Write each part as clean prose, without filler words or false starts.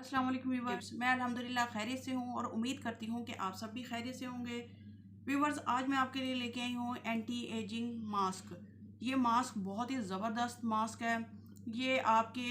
अस्सलाम वालेकुम व्यूवर्स, मैं अल्हम्दुलिल्लाह खैरियत से हूँ और उम्मीद करती हूँ कि आप सब भी खैरियत से होंगे। व्यूवर्स, आज मैं आपके लिए लेके आई हूँ एंटी एजिंग मास्क। ये मास्क बहुत ही ज़बरदस्त मास्क है। ये आपके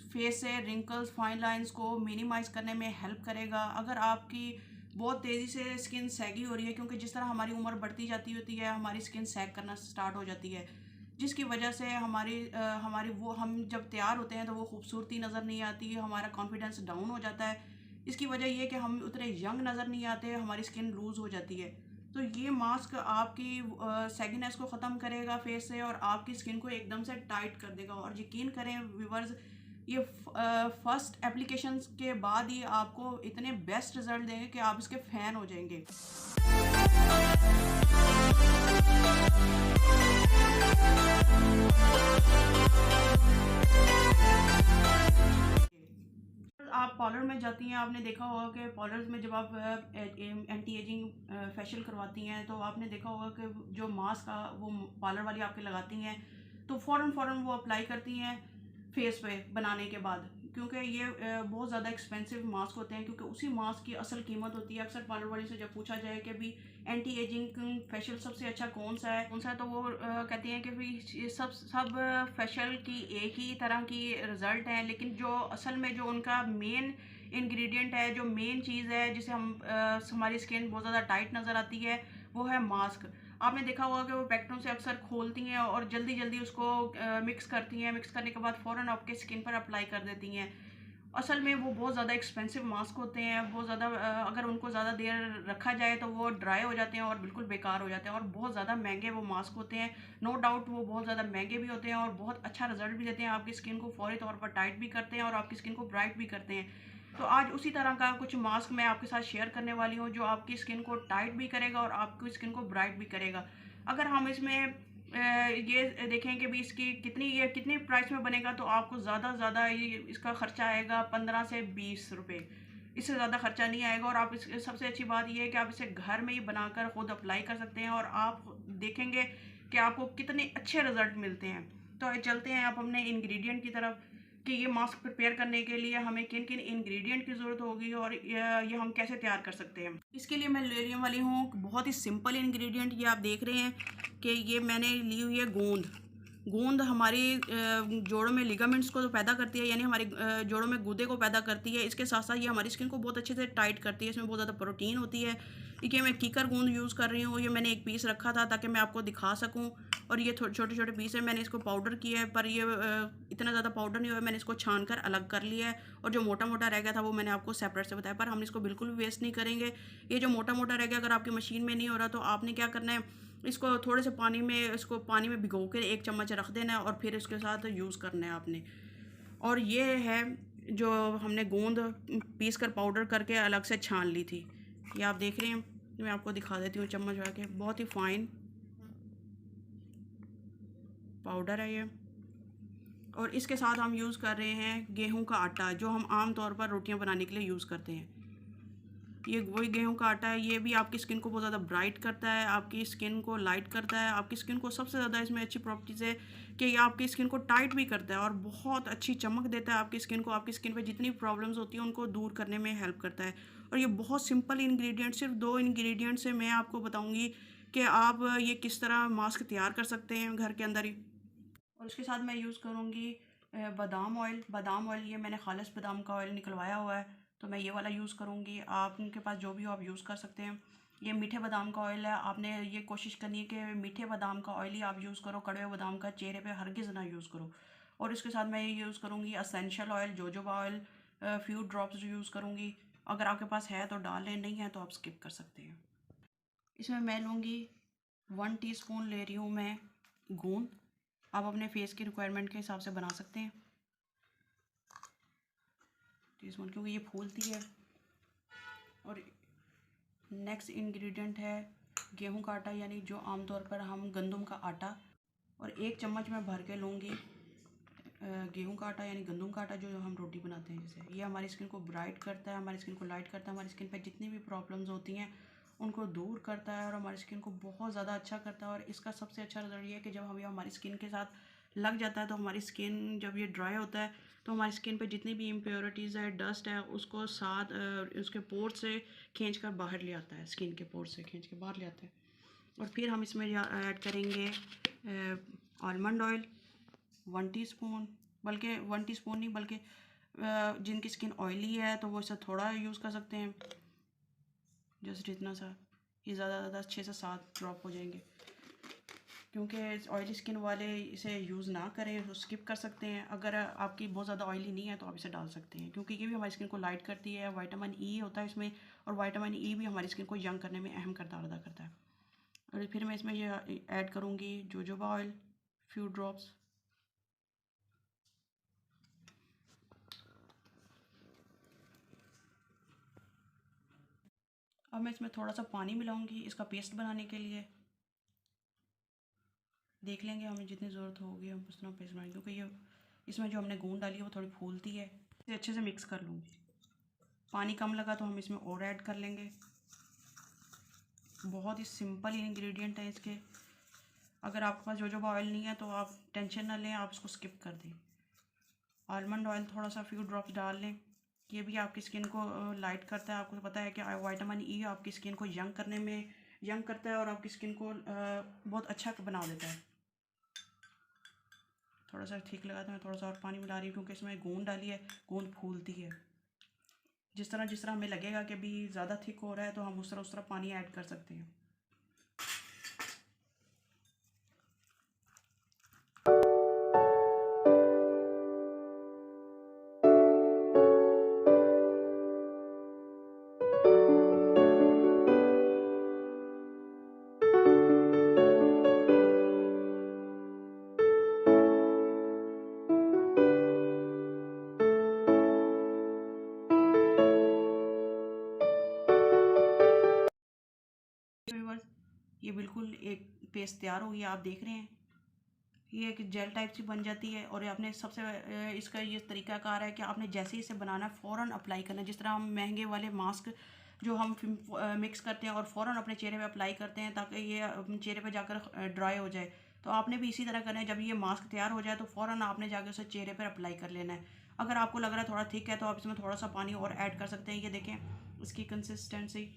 फेस से रिंकल्स, फाइन लाइंस को मिनिमाइज़ करने में हेल्प करेगा। अगर आपकी बहुत तेज़ी से स्किन सैगी हो रही है, क्योंकि जिस तरह हमारी उम्र बढ़ती जाती होती है हमारी स्किन सैग करना स्टार्ट हो जाती है, जिसकी वजह से हमारी वो हम जब तैयार होते हैं तो वो खूबसूरती नज़र नहीं आती, हमारा कॉन्फिडेंस डाउन हो जाता है। इसकी वजह ये है कि हम उतने यंग नज़र नहीं आते, हमारी स्किन लूज़ हो जाती है। तो ये मास्क आपकी सैगिनेस को ख़त्म करेगा फेस से और आपकी स्किन को एकदम से टाइट कर देगा। और यकीन करें व्यूवर्स, ये फर्स्ट एप्लीकेशन के बाद ही आपको इतने बेस्ट रिजल्ट देंगे कि आप इसके फ़ैन हो जाएंगे। आप पार्लर में जाती हैं, आपने देखा होगा कि पार्लर्स में जब आप एंटी एजिंग फेशियल करवाती हैं तो आपने देखा होगा कि जो मास्क वो पार्लर वाली आपके लगाती हैं तो फ़ौरन फ़ौरन वो अप्लाई करती हैं फेस पे बनाने के बाद, क्योंकि ये बहुत ज़्यादा एक्सपेंसिव मास्क होते हैं। क्योंकि उसी मास्क की असल कीमत होती है। अक्सर पार्लर वाली से जब पूछा जाए कि भी एंटी एजिंग फेशियल सबसे अच्छा कौन सा है, तो वो कहती हैं कि भी ये सब फेशियल की एक ही तरह की रिज़ल्ट हैं, लेकिन जो असल में जो उनका मेन इंग्रेडिएंट है, जो मेन चीज़ है जिसे हमारी स्किन बहुत ज़्यादा टाइट नज़र आती है, वो है मास्क। आपने देखा होगा कि वो पैकेटों से अक्सर खोलती हैं और जल्दी जल्दी उसको मिक्स करती हैं। मिक्स करने के बाद फ़ौरन आपके स्किन पर अप्लाई कर देती हैं। असल में वो बहुत ज़्यादा एक्सपेंसिव मास्क होते हैं। बहुत ज़्यादा अगर उनको ज़्यादा देर रखा जाए तो वो ड्राई हो जाते हैं और बिल्कुल बेकार हो जाते हैं, और बहुत ज़्यादा महंगे वो मास्क होते हैं। नो डाउट वो बहुत ज़्यादा महंगे भी होते हैं और बहुत अच्छा रिजल्ट भी देते हैं। आपकी स्किन को फौरी तौर पर टाइट भी करते हैं और आपकी स्किन को ब्राइट भी करते हैं। तो आज उसी तरह का कुछ मास्क मैं आपके साथ शेयर करने वाली हूँ जो आपकी स्किन को टाइट भी करेगा और आपकी स्किन को ब्राइट भी करेगा। अगर हम इसमें ये देखें कि भी इसकी ये कितनी प्राइस में बनेगा, तो आपको ज़्यादा ये इसका ख़र्चा आएगा 15 से 20 रुपए। इससे ज़्यादा ख़र्चा नहीं आएगा। और आप इस सबसे अच्छी बात ये है कि आप इसे घर में ही बनाकर ख़ुद अप्लाई कर सकते हैं और आप देखेंगे कि आपको कितने अच्छे रिज़ल्ट मिलते हैं। तो आइए चलते हैं आप अपने इंग्रेडिएंट की तरफ कि ये मास्क प्रिपेयर करने के लिए हमें किन किन इंग्रेडिएंट की ज़रूरत होगी और ये हम कैसे तैयार कर सकते हैं। इसके लिए मैं लेने वाली हूँ बहुत ही सिंपल इंग्रेडिएंट। ये आप देख रहे हैं कि ये मैंने ली हुई है गोंद। गोंद हमारी जोड़ों में लिगामेंट्स को तो पैदा करती है, यानी हमारी जोड़ों में गूदे को पैदा करती है। इसके साथ साथ ये हमारी स्किन को बहुत अच्छे से टाइट करती है। इसमें बहुत ज़्यादा प्रोटीन होती है। देखिए मैं कीकर गोंद यूज़ कर रही हूँ। ये मैंने एक पीस रखा था ताकि मैं आपको दिखा सकूँ। और ये छोटे छोटे पीस है, मैंने इसको पाउडर किया है, पर ये इतना ज़्यादा पाउडर नहीं हुआ है। मैंने इसको छान कर अलग कर लिया है और जो मोटा मोटा रह गया था वो मैंने आपको सेपरेट से बताया। पर हम इसको बिल्कुल भी वेस्ट नहीं करेंगे। ये जो मोटा मोटा रह गया, अगर आपकी मशीन में नहीं हो रहा तो आपने क्या करना है, इसको थोड़े से पानी में भिगो के 1 चम्मच रख देना है और फिर इसके साथ यूज़ करना है आपने। और ये है जो हमने गोंद पीस कर पाउडर करके अलग से छान ली थी। ये आप देख रहे हैं, मैं आपको दिखा देती हूँ चम्मच लगा के। बहुत ही फाइन पाउडर है ये। और इसके साथ हम यूज़ कर रहे हैं गेहूं का आटा, जो हम आम तौर पर रोटियां बनाने के लिए यूज़ करते हैं। ये वही गेहूं का आटा है। ये भी आपकी स्किन को बहुत ज़्यादा ब्राइट करता है, आपकी स्किन को लाइट करता है। आपकी स्किन को सबसे ज़्यादा इसमें अच्छी प्रॉपर्टीज़ है कि ये आपकी स्किन को टाइट भी करता है और बहुत अच्छी चमक देता है आपकी स्किन को। आपकी स्किन पे जितनी प्रॉब्लम्स होती हैं उनको दूर करने में हेल्प करता है। और ये बहुत सिंपल इंग्रेडिएंट, सिर्फ 2 इंग्रेडिएंट से मैं आपको बताऊँगी कि आप ये किस तरह मास्क तैयार कर सकते हैं घर के अंदर ही। और उसके साथ मैं यूज़ करूँगी बादाम ऑयल। बादाम ऑयल ये मैंने खालिस बादाम का ऑयल निकलवाया हुआ है, तो मैं ये वाला यूज़ करूँगी। आप उनके पास जो भी हो आप यूज़ कर सकते हैं। ये मीठे बादाम का ऑयल है। आपने ये कोशिश करनी है कि मीठे बादाम का ऑयल ही आप यूज़ करो, कड़वे बादाम का चेहरे पे हरगिज़ ना यूज़ करो। और इसके साथ मैं ये यूज़ करूँगी essential oil, jojoba oil, few drops use करूँगी। अगर आपके पास है तो डाल लें, नहीं है तो आप स्किप कर सकते हैं। इसमें मैं लूँगी 1 टीस्पून ले रही हूँ मैं गोंद। आप अपने फेस की रिक्वायरमेंट के हिसाब से बना सकते हैं टीस्पून, क्योंकि ये फूलती है। और नेक्स्ट इंग्रेडिएंट है गेहूं का आटा, यानी जो आमतौर पर हम गंदम का आटा। और 1 चम्मच मैं भर के लूँगी गेहूं का आटा, यानी गंदम का आटा जो हम रोटी बनाते हैं जैसे। ये हमारी स्किन को ब्राइट करता है, हमारी स्किन को लाइट करता है, हमारी स्किन पे जितनी भी प्रॉब्लम्स होती हैं उनको दूर करता है और हमारी स्किन को बहुत ज़्यादा अच्छा करता है। और इसका सबसे अच्छा रिजल्ट ये है कि जब हम ये हमारी स्किन के साथ लग जाता है तो हमारी स्किन जब ये ड्राई होता है तो हमारी स्किन पे जितनी भी इम्प्योरिटीज़ है, डस्ट है, उसको साथ उसके पोर से खींच कर बाहर ले आता है, स्किन के पोर से खींच के बाहर ले आता है। और फिर हम इसमें ऐड करेंगे आलमंड ऑयल 1 टीस्पून, बल्कि 1 टीस्पून नहीं, बल्कि जिनकी स्किन ऑयली है तो वो इसे थोड़ा यूज़ कर सकते हैं, जस्ट इतना सा। ये ज़्यादा 6 से 7 ड्रॉप हो जाएंगे, क्योंकि ऑयली स्किन वाले इसे यूज़ ना करें तो स्किप कर सकते हैं। अगर आपकी बहुत ज़्यादा ऑयली नहीं है तो आप इसे डाल सकते हैं, क्योंकि ये भी हमारी स्किन को लाइट करती है। विटामिन ई होता है इसमें, और विटामिन ई भी हमारी स्किन को यंग करने में अहम किरदार अदा करता है। और फिर मैं इसमें ये ऐड करूँगी जोजोबा ऑयल, फ्यू ड्रॉप्स। अब मैं इसमें थोड़ा सा पानी मिलाऊंगी इसका पेस्ट बनाने के लिए। देख लेंगे हमें जितनी ज़रूरत होगी हम उस तरह पेस्ट बनाएंगे, क्योंकि ये इसमें जो हमने गूंद डाली है वो थोड़ी फूलती है। इसे अच्छे से मिक्स कर लूँगी। पानी कम लगा तो हम इसमें और ऐड कर लेंगे। बहुत ही सिंपल इंग्रेडिएंट है इसके। अगर आपके पास जोजोबा ऑयल नहीं है तो आप टेंशन ना लें, आप इसको स्किप कर दें। आलमंड ऑयल थोड़ा सा फ्यू ड्रॉप्स डाल लें, ये भी आपकी स्किन को लाइट करता है। आपको पता है कि विटामिन ई आपकी स्किन को यंग करने में यंग करता है और आपकी स्किन को बहुत अच्छा बना देता है। थोड़ा सा ठीक लगा तो मैं थोड़ा सा और पानी मिला रही हूँ, क्योंकि इसमें गूंद डाली है, गूंद फूलती है। जिस तरह हमें लगेगा कि अभी ज़्यादा थिक हो रहा है तो हम उस तरह पानी ऐड कर सकते हैं। ये बिल्कुल एक पेस्ट तैयार हो गया, आप देख रहे हैं ये एक जेल टाइप सी बन जाती है। और आपने सबसे इसका ये तरीकाकार है कि आपने जैसे ही इसे बनाना है फ़ौरन अप्लाई करना है। जिस तरह हम महंगे वाले मास्क जो हम मिक्स करते हैं और फ़ौरन अपने चेहरे पे अप्लाई करते हैं ताकि ये चेहरे पे जाकर ड्राई हो जाए, तो आपने भी इसी तरह करना है। जब ये मास्क तैयार हो जाए तो फ़ौरन आपने जाकर उसे चेहरे पर अप्लाई कर लेना है। अगर आपको लग रहा है थोड़ा थिक है तो आप इसमें थोड़ा सा पानी और ऐड कर सकते हैं। ये देखें इसकी कंसिस्टेंसी,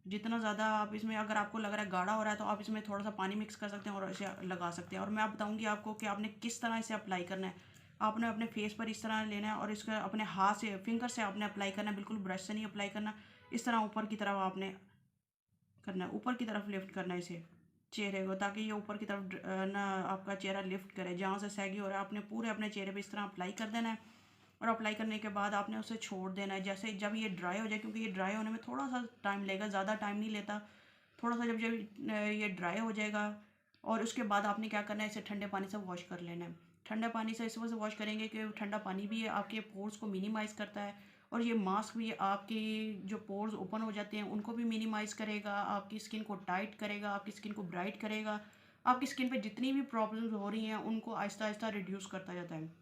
जितना ज़्यादा आप इसमें, अगर आपको लग रहा है गाढ़ा हो रहा है तो आप इसमें थोड़ा सा पानी मिक्स कर सकते हैं और इसे लगा सकते हैं। और मैं आप बताऊंगी आपको कि आपने किस तरह इसे अप्लाई करना है। आपने अपने फेस पर इस तरह लेना है और इसका अपने हाथ से, फिंगर से आपने अप्लाई करना है, बिल्कुल ब्रश से नहीं अप्लाई करना। इस तरह ऊपर की तरफ आपने करना है, ऊपर की तरफ लिफ्ट करना है इसे चेहरे को, ताकि ये ऊपर की तरफ ना आपका चेहरा लिफ्ट करे। जहाँ से सैगी हो रहा है आपने पूरे अपने चेहरे पे इस तरह अप्लाई कर देना है। और अप्लाई करने के बाद आपने उसे छोड़ देना है। जैसे जब ये ड्राई हो जाए, क्योंकि ये ड्राई होने में थोड़ा सा टाइम लगेगा, ज़्यादा टाइम नहीं लेता, थोड़ा सा जब जब ये ड्राई हो जाएगा। और उसके बाद आपने क्या करना है, इसे ठंडे पानी से वॉश कर लेना है। ठंडे पानी से इस वजह से वॉश करेंगे कि ठंडा पानी भी आपके पोर्स को मिनिमाइज़ करता है, और ये मास्क भी आपकी जो पोर्स ओपन हो जाते हैं उनको भी मिनिमाइज़ करेगा, आपकी स्किन को टाइट करेगा, आपकी स्किन को ब्राइट करेगा। आपकी स्किन पे जितनी भी प्रॉब्लम्स हो रही हैं उनको आहिस्ता आहिस्ता रिड्यूस करता जाता है।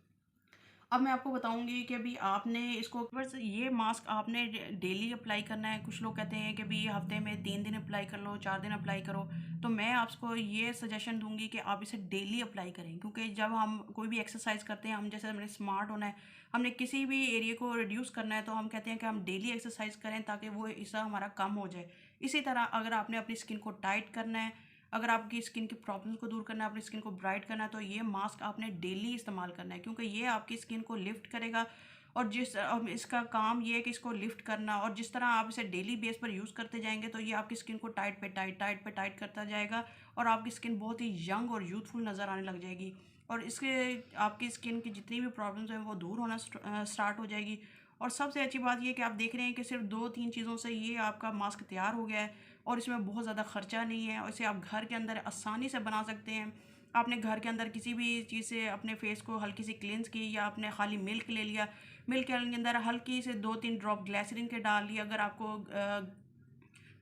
अब मैं आपको बताऊंगी कि अभी आपने इसको, बस ये मास्क आपने डेली अप्लाई करना है। कुछ लोग कहते हैं कि भी हफ्ते में 3 दिन अप्लाई कर लो, 4 दिन अप्लाई करो। तो मैं आपको ये सजेशन दूंगी कि आप इसे डेली अप्लाई करें, क्योंकि जब हम कोई भी एक्सरसाइज करते हैं, हम जैसे हमने स्मार्ट होना है, हमने किसी भी एरिया को रिड्यूस करना है, तो हम कहते हैं कि हम डेली एक्सरसाइज करें ताकि वो इसका हमारा कम हो जाए। इसी तरह अगर आपने अपनी स्किन को टाइट करना है, अगर आपकी स्किन की प्रॉब्लम्स को दूर करना है, अपनी स्किन को ब्राइट करना है, तो ये मास्क आपने डेली इस्तेमाल करना है, क्योंकि ये आपकी स्किन को लिफ्ट करेगा। और इसका काम ये है कि इसको लिफ्ट करना, और जिस तरह आप इसे डेली बेस पर यूज़ करते जाएंगे तो ये आपकी स्किन को टाइट करता जाएगा, और आपकी स्किन बहुत ही यंग और यूथफुल नज़र आने लग जाएगी। और इसके आपकी स्किन की जितनी भी प्रॉब्लम्स हैं वो दूर होना स्टार्ट हो जाएगी। और सबसे अच्छी बात ये कि आप देख रहे हैं कि सिर्फ 2-3 चीज़ों से ये आपका मास्क तैयार हो गया है, और इसमें बहुत ज़्यादा ख़र्चा नहीं है, और इसे आप घर के अंदर आसानी से बना सकते हैं। आपने घर के अंदर किसी भी चीज़ से अपने फेस को हल्की सी क्लींस की, या आपने खाली मिल्क ले लिया, मिल्क के अंदर हल्की से 2-3 ड्रॉप ग्लिसरीन के डाल लिया। अगर आपको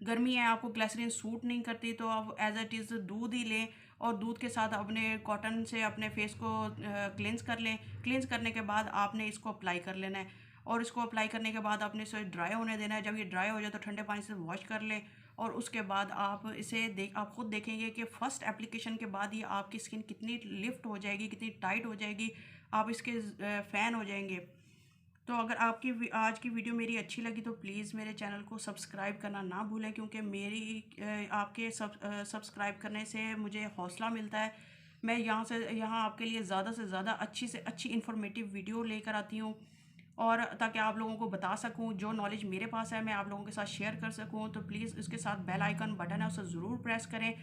गर्मी है, आपको ग्लिसरीन सूट नहीं करती, तो आप एज इट इज़ दूध ही लें, और दूध के साथ अपने कॉटन से अपने फेस को क्लेंस कर लें। क्लेंस करने के बाद आपने इसको अप्लाई कर लेना है, और इसको अप्लाई करने के बाद आपने इसे ड्राई होने देना है। जब ये ड्राई हो जाए तो ठंडे पानी से वॉश कर लें, और उसके बाद आप इसे आप खुद देखेंगे कि फ़र्स्ट एप्लीकेशन के बाद ही आपकी स्किन कितनी लिफ्ट हो जाएगी, कितनी टाइट हो जाएगी। आप इसके फ़ैन हो जाएंगे। तो अगर आपकी आज की वीडियो मेरी अच्छी लगी तो प्लीज़ मेरे चैनल को सब्सक्राइब करना ना भूलें, क्योंकि आपके सब्सक्राइब करने से मुझे हौसला मिलता है। मैं यहाँ आपके लिए ज़्यादा से ज़्यादा अच्छी से अच्छी इन्फॉर्मेटिव वीडियो लेकर आती हूँ, और ताकि आप लोगों को बता सकूँ जो नॉलेज मेरे पास है मैं आप लोगों के साथ शेयर कर सकूँ। तो प्लीज़ इसके साथ बेल आइकन बटन है उसे ज़रूर प्रेस करें,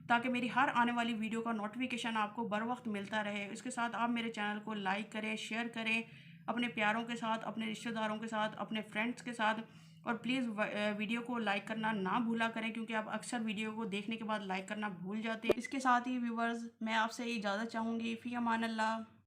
ताकि मेरी हर आने वाली वीडियो का नोटिफिकेशन आपको बर वक्त मिलता रहे। इसके साथ आप मेरे चैनल को लाइक करें, शेयर करें अपने प्यारों के साथ, अपने रिश्तेदारों के साथ, अपने फ्रेंड्स के साथ। और प्लीज़ वीडियो को लाइक करना ना भूला करें, क्योंकि आप अक्सर वीडियो को देखने के बाद लाइक करना भूल जाते हैं। इसके साथ ही व्यूवर्स, मैं आपसे इजाज़त चाहूँगी। फ़ी अमान अल्लाह।